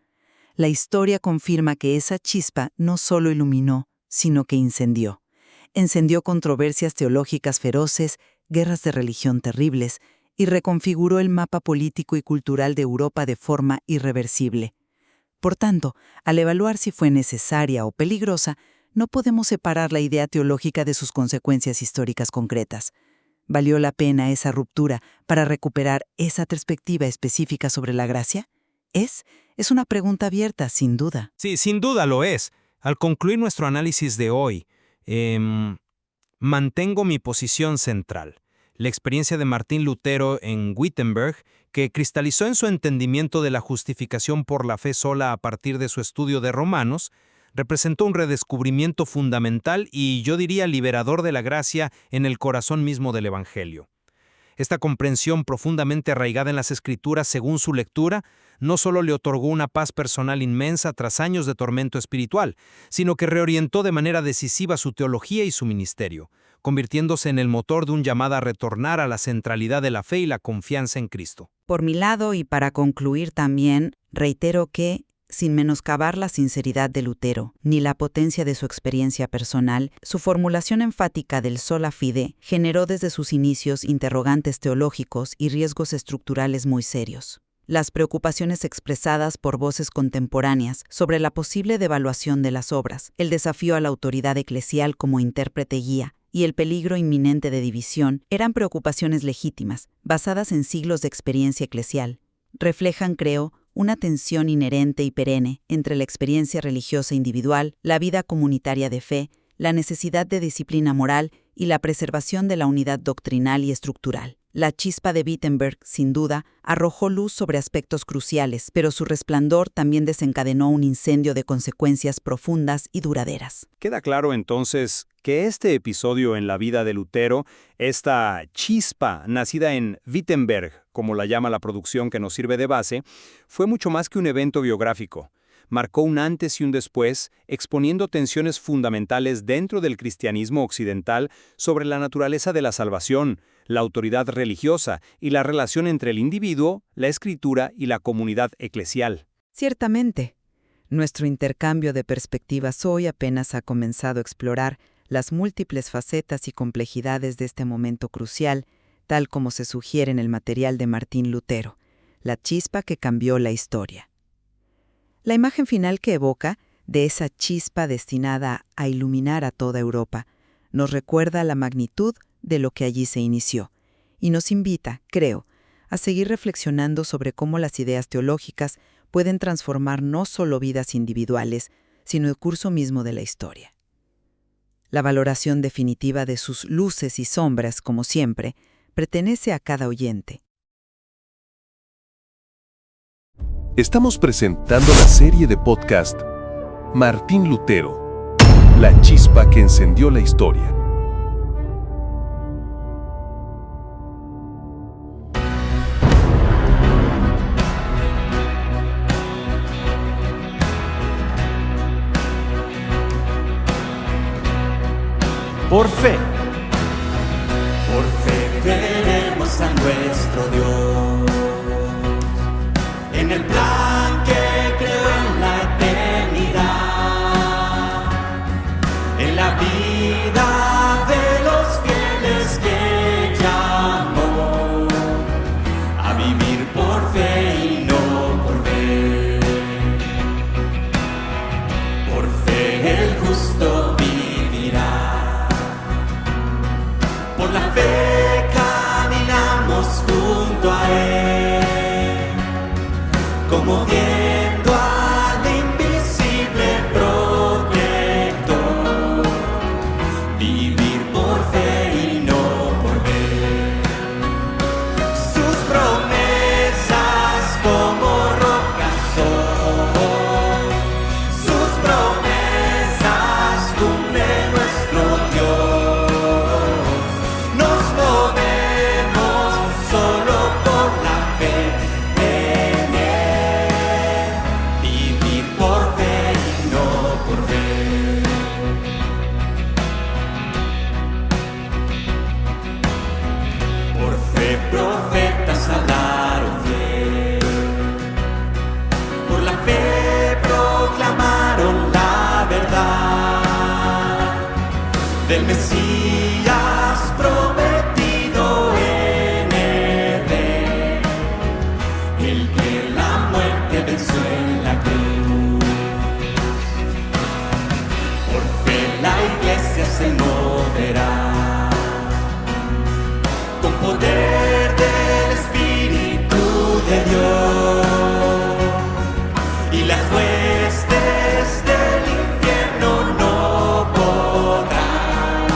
La historia confirma que esa chispa no solo iluminó, sino que incendió. Encendió controversias teológicas feroces, guerras de religión terribles, y reconfiguró el mapa político y cultural de Europa de forma irreversible. Por tanto, al evaluar si fue necesaria o peligrosa, no podemos separar la idea teológica de sus consecuencias históricas concretas. ¿Valió la pena esa ruptura para recuperar esa perspectiva específica sobre la gracia? Es una pregunta abierta, sin duda. Sí, sin duda lo es. Al concluir nuestro análisis de hoy, mantengo mi posición central. La experiencia de Martín Lutero en Wittenberg, que cristalizó en su entendimiento de la justificación por la fe sola a partir de su estudio de Romanos, representó un redescubrimiento fundamental y, yo diría, liberador de la gracia en el corazón mismo del Evangelio. Esta comprensión profundamente arraigada en las Escrituras según su lectura, no solo le otorgó una paz personal inmensa tras años de tormento espiritual, sino que reorientó de manera decisiva su teología y su ministerio, convirtiéndose en el motor de un llamado a retornar a la centralidad de la fe y la confianza en Cristo. Por mi lado, y para concluir también, reitero que, sin menoscabar la sinceridad de Lutero, ni la potencia de su experiencia personal, su formulación enfática del sola fide generó desde sus inicios interrogantes teológicos y riesgos estructurales muy serios. Las preocupaciones expresadas por voces contemporáneas sobre la posible devaluación de las obras, el desafío a la autoridad eclesial como intérprete guía y el peligro inminente de división eran preocupaciones legítimas, basadas en siglos de experiencia eclesial. Reflejan, creo, una tensión inherente y perenne entre la experiencia religiosa individual, la vida comunitaria de fe, la necesidad de disciplina moral y la preservación de la unidad doctrinal y estructural. La chispa de Wittenberg, sin duda, arrojó luz sobre aspectos cruciales, pero su resplandor también desencadenó un incendio de consecuencias profundas y duraderas. Queda claro entonces que este episodio en la vida de Lutero, esta chispa nacida en Wittenberg, como la llama la producción que nos sirve de base, fue mucho más que un evento biográfico. Marcó un antes y un después, exponiendo tensiones fundamentales dentro del cristianismo occidental sobre la naturaleza de la salvación, la autoridad religiosa y la relación entre el individuo, la escritura y la comunidad eclesial. Ciertamente. Nuestro intercambio de perspectivas hoy apenas ha comenzado a explorar las múltiples facetas y complejidades de este momento crucial, tal como se sugiere en el material de Martín Lutero, la chispa que cambió la historia. La imagen final que evoca, de esa chispa destinada a iluminar a toda Europa, nos recuerda la magnitud de lo que allí se inició, y nos invita, creo, a seguir reflexionando sobre cómo las ideas teológicas pueden transformar no solo vidas individuales, sino el curso mismo de la historia. La valoración definitiva de sus luces y sombras, como siempre, pertenece a cada oyente. Estamos presentando la serie de podcast Martín Lutero, la chispa que encendió la historia. Por fe veremos a nuestro Dios en el plan que creó en la eternidad, en la vida de los fieles que llamó a vivir por fe y no por ver. Por fe el justo vivirá. Por la fe caminamos junto a Él, como viendo al invisible protector, vivir por fe y no por ver. Sus promesas como rocas son, sus promesas cumple nuestro Dios. Nos movemos solo por la fe en Él, vivir por fe y no por ver. Por fe profetas hablaron fiel, por la fe proclamaron la verdad del Mesías prometido en Edén, el que la muerte venció en la cruz. Por fe la iglesia se moverá con poder del Espíritu de Dios, y las huestes del infierno no podrán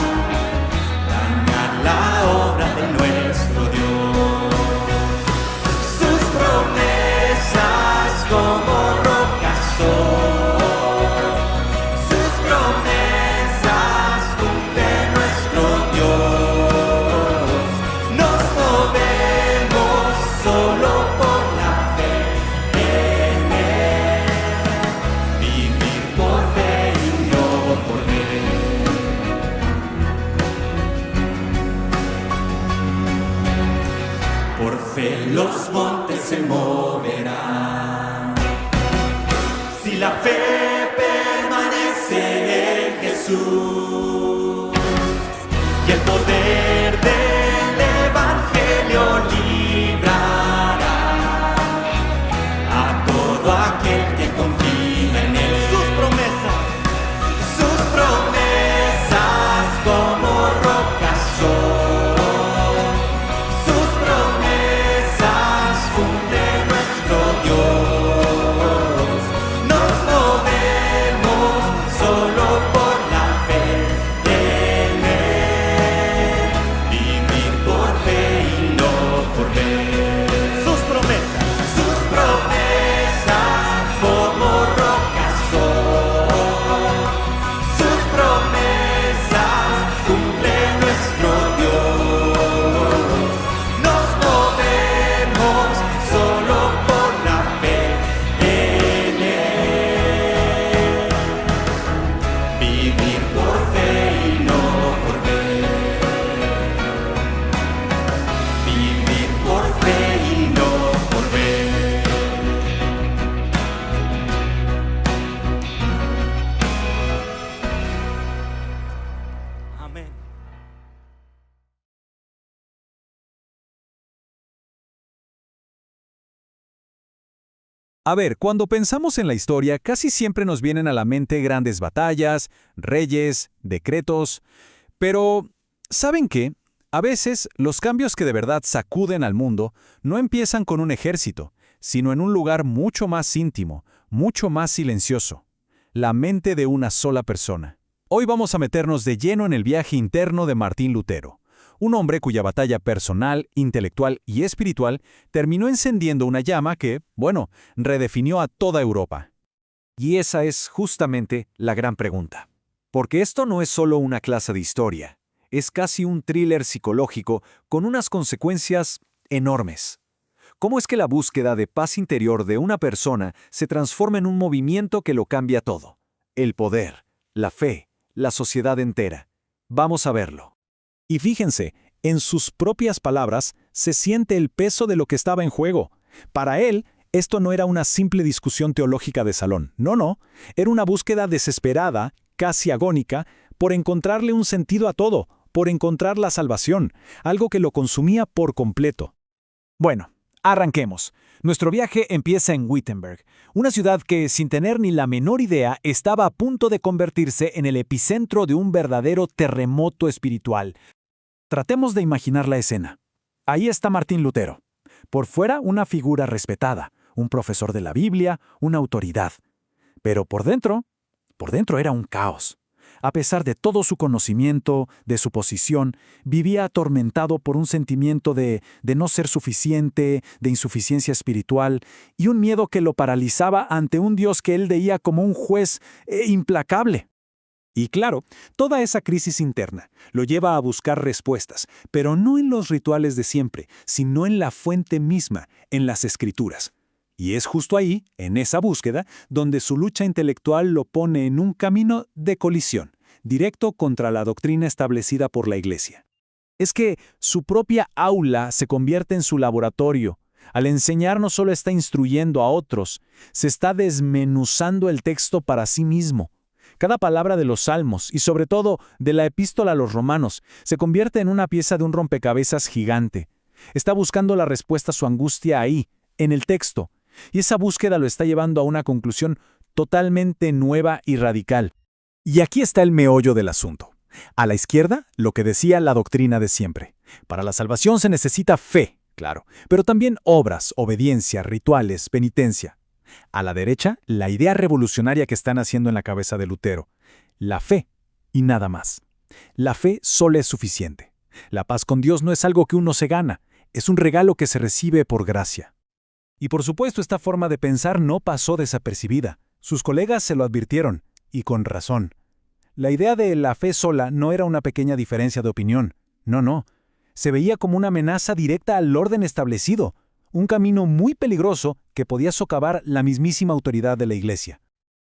dañar la obra de nuestro Dios. Sus promesas como rocas son, sus promesas cumple nuestro Dios. Nos movemos solo por la fe en Él, vivir por fe y no por ver. Por fe los montes se moverán, si la fe permanece en Jesús, y el poder del Evangelio librará a todo aquel que confía en Él. Sus promesas como rocas son, sus promesas cumple nuestro Dios. Nos movemos A ver, cuando pensamos en la historia, casi siempre nos vienen a la mente grandes batallas, reyes, decretos. Pero, ¿saben qué? A veces, los cambios que de verdad sacuden al mundo no empiezan con un ejército, sino en un lugar mucho más íntimo, mucho más silencioso. La mente de una sola persona. Hoy vamos a meternos de lleno en el viaje interno de Martín Lutero, un hombre cuya batalla personal, intelectual y espiritual terminó encendiendo una llama que, bueno, redefinió a toda Europa. Y esa es justamente la gran pregunta. Porque esto no es solo una clase de historia, es casi un thriller psicológico con unas consecuencias enormes. ¿Cómo es que la búsqueda de paz interior de una persona se transforma en un movimiento que lo cambia todo? El poder, la fe, la sociedad entera. Vamos a verlo. Y fíjense, en sus propias palabras, se siente el peso de lo que estaba en juego. Para él, esto no era una simple discusión teológica de salón. No. Era una búsqueda desesperada, casi agónica, por encontrarle un sentido a todo, por encontrar la salvación, algo que lo consumía por completo. Bueno, arranquemos. Nuestro viaje empieza en Wittenberg, una ciudad que, sin tener ni la menor idea, estaba a punto de convertirse en el epicentro de un verdadero terremoto espiritual. Tratemos de imaginar la escena. Ahí está Martín Lutero. Por fuera, una figura respetada, un profesor de la Biblia, una autoridad. Pero por dentro era un caos. A pesar de todo su conocimiento, de su posición, vivía atormentado por un sentimiento de no ser suficiente, de insuficiencia espiritual, y un miedo que lo paralizaba ante un Dios que él veía como un juez implacable. Y claro, toda esa crisis interna lo lleva a buscar respuestas, pero no en los rituales de siempre, sino en la fuente misma, en las Escrituras. Y es justo ahí, en esa búsqueda, donde su lucha intelectual lo pone en un camino de colisión, directo contra la doctrina establecida por la Iglesia. Es que su propia aula se convierte en su laboratorio. Al enseñar no solo está instruyendo a otros, se está desmenuzando el texto para sí mismo. Cada palabra de los Salmos, y sobre todo de la Epístola a los Romanos, se convierte en una pieza de un rompecabezas gigante. Está buscando la respuesta a su angustia ahí, en el texto, y esa búsqueda lo está llevando a una conclusión totalmente nueva y radical. Y aquí está el meollo del asunto. A la izquierda, lo que decía la doctrina de siempre. Para la salvación se necesita fe, claro, pero también obras, obediencia, rituales, penitencia. A la derecha, la idea revolucionaria que están haciendo en la cabeza de Lutero. La fe y nada más. La fe sola es suficiente. La paz con Dios no es algo que uno se gana, es un regalo que se recibe por gracia. Y por supuesto, esta forma de pensar no pasó desapercibida. Sus colegas se lo advirtieron, y con razón. La idea de la fe sola no era una pequeña diferencia de opinión. No. Se veía como una amenaza directa al orden establecido, un camino muy peligroso que podía socavar la mismísima autoridad de la Iglesia.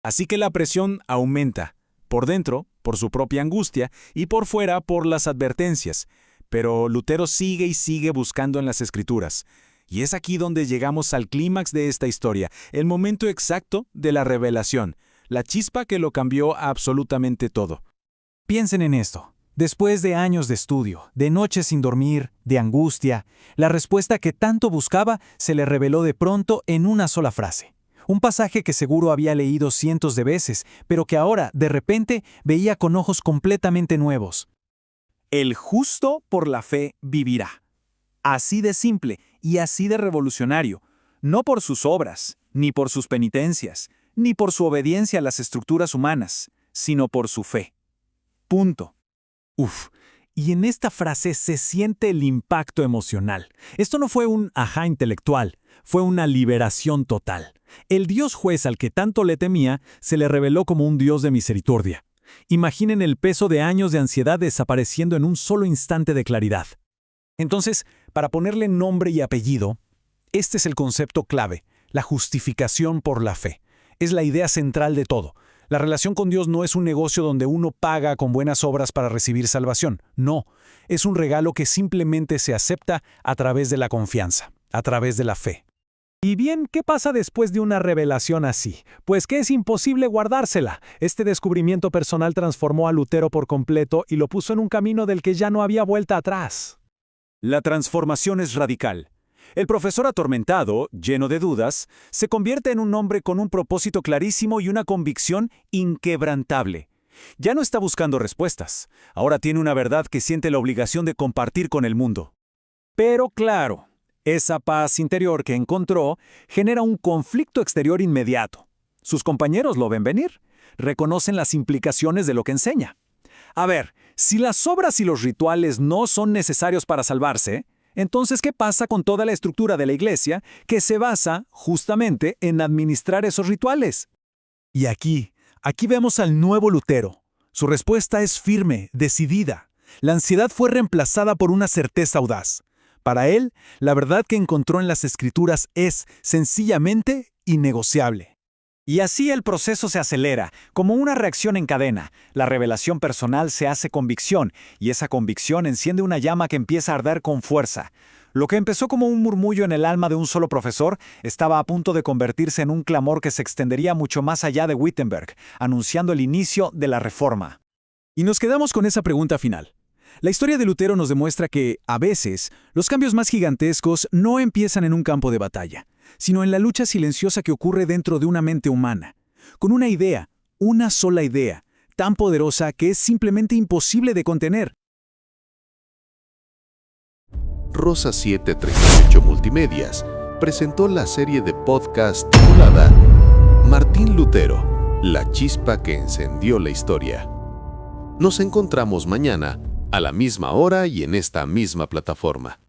Así que la presión aumenta, por dentro, por su propia angustia, y por fuera, por las advertencias. Pero Lutero sigue y sigue buscando en las Escrituras. Y es aquí donde llegamos al clímax de esta historia, el momento exacto de la revelación, la chispa que lo cambió absolutamente todo. Piensen en esto. Después de años de estudio, de noches sin dormir, de angustia, la respuesta que tanto buscaba se le reveló de pronto en una sola frase. Un pasaje que seguro había leído cientos de veces, pero que ahora, de repente, veía con ojos completamente nuevos. El justo por la fe vivirá. Así de simple y así de revolucionario, no por sus obras, ni por sus penitencias, ni por su obediencia a las estructuras humanas, sino por su fe. Punto. Y en esta frase se siente el impacto emocional. Esto no fue un ajá intelectual, fue una liberación total. El Dios juez al que tanto le temía se le reveló como un Dios de misericordia. Imaginen el peso de años de ansiedad desapareciendo en un solo instante de claridad. Entonces, para ponerle nombre y apellido, este es el concepto clave, la justificación por la fe. Es la idea central de todo. La relación con Dios no es un negocio donde uno paga con buenas obras para recibir salvación. No, es un regalo que simplemente se acepta a través de la confianza, a través de la fe. Y bien, ¿qué pasa después de una revelación así? Pues que es imposible guardársela. Este descubrimiento personal transformó a Lutero por completo y lo puso en un camino del que ya no había vuelta atrás. La transformación es radical. El profesor atormentado, lleno de dudas, se convierte en un hombre con un propósito clarísimo y una convicción inquebrantable. Ya no está buscando respuestas, ahora tiene una verdad que siente la obligación de compartir con el mundo. Pero claro, esa paz interior que encontró genera un conflicto exterior inmediato. Sus compañeros lo ven venir, reconocen las implicaciones de lo que enseña. A ver, si las obras y los rituales no son necesarios para salvarse, entonces, ¿qué pasa con toda la estructura de la Iglesia que se basa justamente en administrar esos rituales? Y aquí vemos al nuevo Lutero. Su respuesta es firme, decidida. La ansiedad fue reemplazada por una certeza audaz. Para él, la verdad que encontró en las Escrituras es, sencillamente, innegociable. Y así el proceso se acelera, como una reacción en cadena. La revelación personal se hace convicción, y esa convicción enciende una llama que empieza a arder con fuerza. Lo que empezó como un murmullo en el alma de un solo profesor estaba a punto de convertirse en un clamor que se extendería mucho más allá de Wittenberg, anunciando el inicio de la Reforma. Y nos quedamos con esa pregunta final. La historia de Lutero nos demuestra que, a veces, los cambios más gigantescos no empiezan en un campo de batalla, sino en la lucha silenciosa que ocurre dentro de una mente humana, con una idea, una sola idea, tan poderosa que es simplemente imposible de contener. Rosa 738 Multimedias presentó la serie de podcast titulada Martín Lutero, la chispa que encendió la historia. Nos encontramos mañana, a la misma hora y en esta misma plataforma.